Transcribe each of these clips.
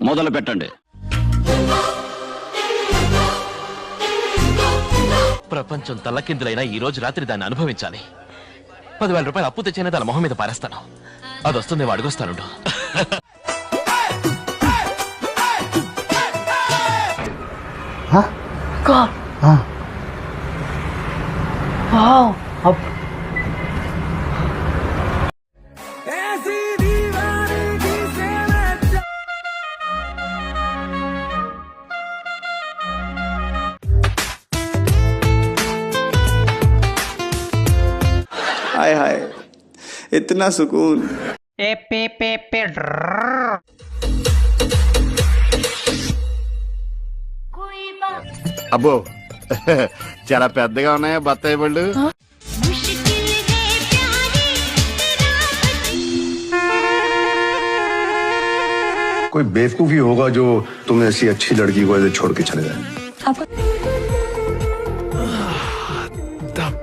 మొదలు పెట్టండి. ప్రపంచం తల్లకిందులైనా ఈ రోజు రాత్రి దాన్ని అనుభవించాలి. 10,000 రూపాయలు అప్పు తెచ్చైనా తన మొహం మీద పారేస్తాను. అది వస్తుంది అడుగుస్తాను. हाय हाय इतना सुकून. అబ్బో చాలా పెద్దగా ఉన్నాయా బత్తాయి పళ్ళు? कोई बेवकूफ ही होगा जो तुम्हें ऐसी अच्छी लड़की को ऐसे छोड़ के चले जाए.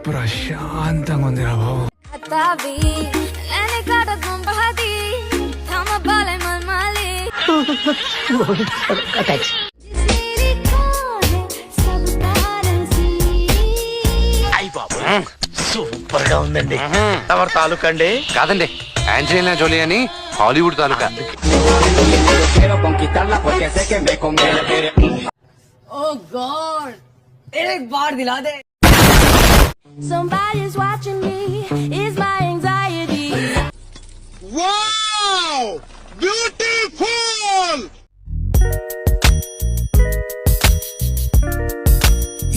ప్రశాంతంగా ఉంది రా బాబు. సూపర్ గా ఉందండి. ఎవరి తాలూకా అండి? కాదండి, ఆంజలీనా జోలీ అని హాలీవుడ్ తాలూకా. Oh God! एक बार दिला दे. Somebody's watching me. Is my anxiety? Wow! Beautiful!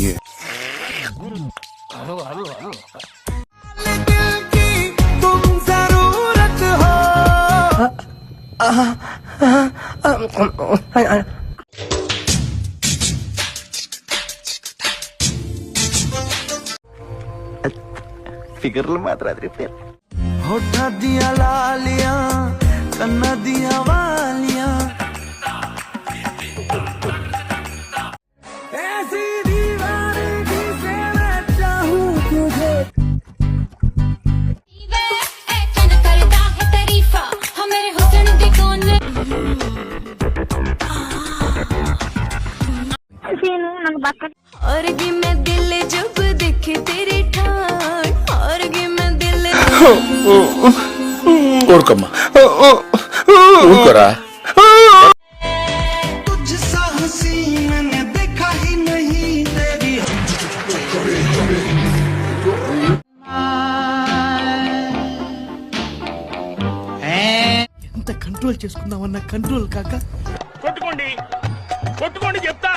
Yeah. ఫిగర్లు మాత్రం అదిరిపోయారు. హోఠా దియా లాలియా కన్నా దియా వాలియా ऐसी दीवानगी से मैं चाहूं तुझे. करता है तारीफा हम मेरे हुस्न की कौन और कि मैं दिल जब देखे तेरी ठान और कि मैं दिल ఊరుకోమ్మా, ఊరుకోరా. तुझसा हंसी मैंने देखा ही नहीं तेरी. ఎంత కంట్రోల్ చేసుకుందామన్నా కంట్రోల్ కాక కొట్టుకోండి కొట్టుకోండి చెప్తా.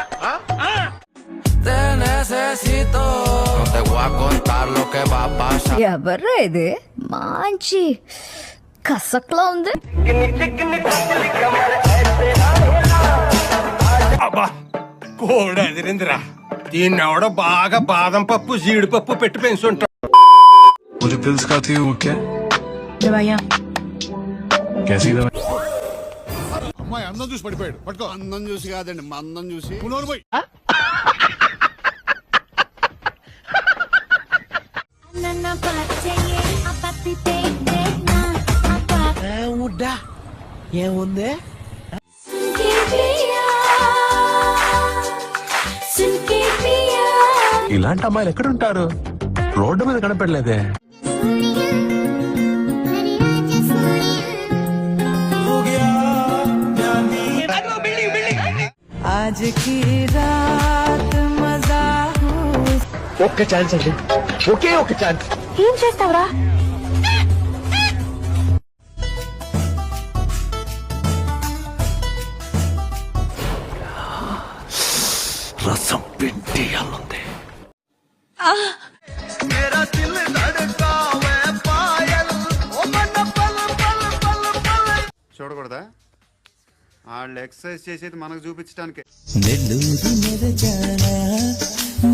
ఎవర్రా ఇది మంచి కసక్లా ఉంది. కోడి అదిరిందిరా. దీన్ని ఎవడో బాగా బాదం పప్పు జీడిపప్పు పెట్టి పెంచుంటాడు. मुझे पिल्स खाती हूँ क्या? దవాయా कैसी दवा? అమ్మాయి అందం చూసి పడిపోయాడు. పట్టుకో. అందం చూసి కాదండి, మా అందం చూసి. పోయి నన్న పాచయే అపతి తేనా ఉడ్డా ఏముంది? సున్కే పియా సున్కే పియా ఇలాంటి అమ్మాయిలు ఎక్కడ ఉంటారు? రోడ్డు మీద కనపడలేదే. आज की रात मजा हो. ఒక్క ఛాన్స్ అండి, ఒకే ఒక ఛాన్స్. ఏం చేస్తావురా? రసం పిండి అల్లుంది. చూడకూడదా? వాళ్ళు ఎక్సర్సైజ్ చేసేది మనకు చూపించడానికి. నెల్లూరు మెరజానా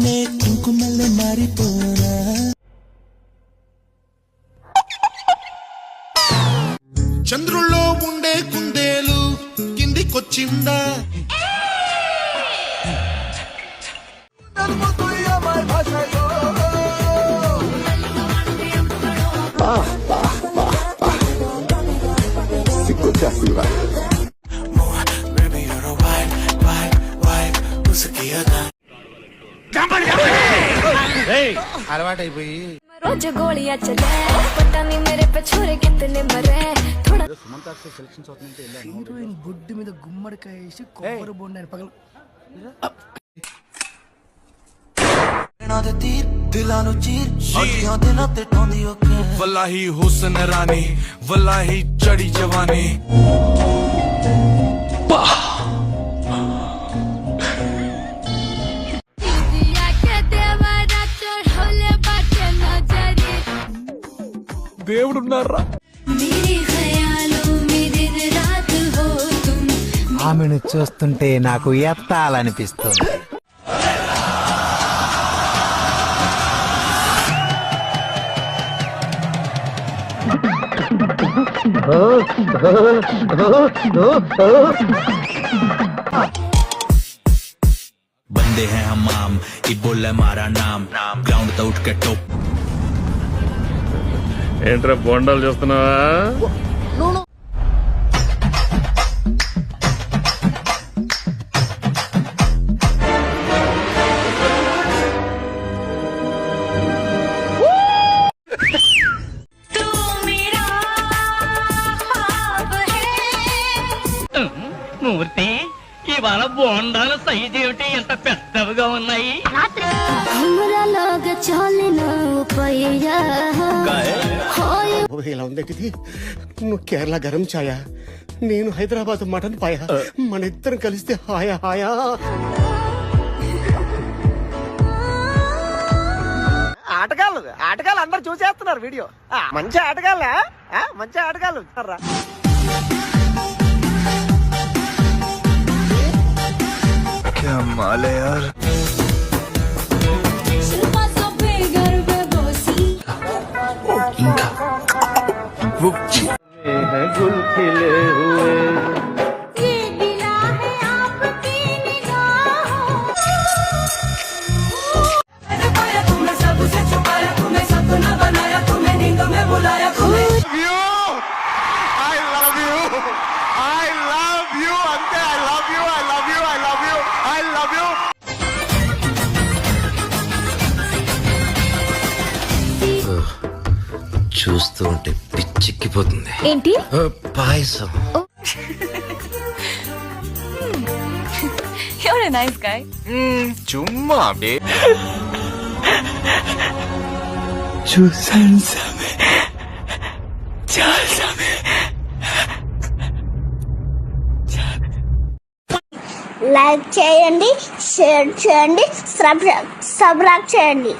నే కుంకుమల్లె మారిపోనా. చంద్రుల్లో ఉండే కుందేలు కిందికొచ్చిందా? सिक्को चासी అలవాటైపోయి रोज गोलियां चले पता नहीं मेरे पे छोरे कितने मरे थोड़ा హీరోయిన్ బొడ్డు మీద గుమ్మడికాయ వేసి కొబ్బరి బొండాన్ని పగల वल्लाही हुस्न रानी वल्लाही चढ़ी जवानी दिया के देवारा चढ़ोले बाटे नजरी దేవుడున్నారా मेरे ख्यालों में दिन रात हो तुम ఆమెను చూస్తుంటే నాకు ఎత్తాలనిపిస్తుంది. बंदे हैं हमाम इबोला हमारा नाम ग्राउंड तो उठ के टोप ఏంట్రా బొండాలు చూస్తున్నావా? तू मेरा ख्वाब है మూర్తి ఇవాళ బోండాల సైజు ఏమిటి ఎంత పెద్దవిగా ఉన్నాయి? हमरा लग चलना पैया ఇలా ఉందేంటిది నువ్వు కేరళ గరం ఛాయా నేను హైదరాబాద్ మటన్ పాయా మన ఇద్దరం కలిస్తే హాయా హాయా ఆటగాళ్ళు అందరు చూసేస్తున్నారు వీడియో మంచి ఆటగాళ్ళ మంచి ఆటగాళ్ళు क्या माल है यार शिल्पा सब घर पे बसी ये गिला है आपकी निगाहों तुम्हें सबसे छुपाया तुम्हें सपना बनाया तुम्हें नींद में बुलाया तुम्हें చూస్తూ ఉంటే పిచ్చెక్కిపోతుంది ఏంటి పాయసం You're a nice guy. చుమ్మా బే చూసాను సామె చాలా సామె లైక్ చేయండి షేర్ చేయండి సబ్స్క్రైబ్ చేయండి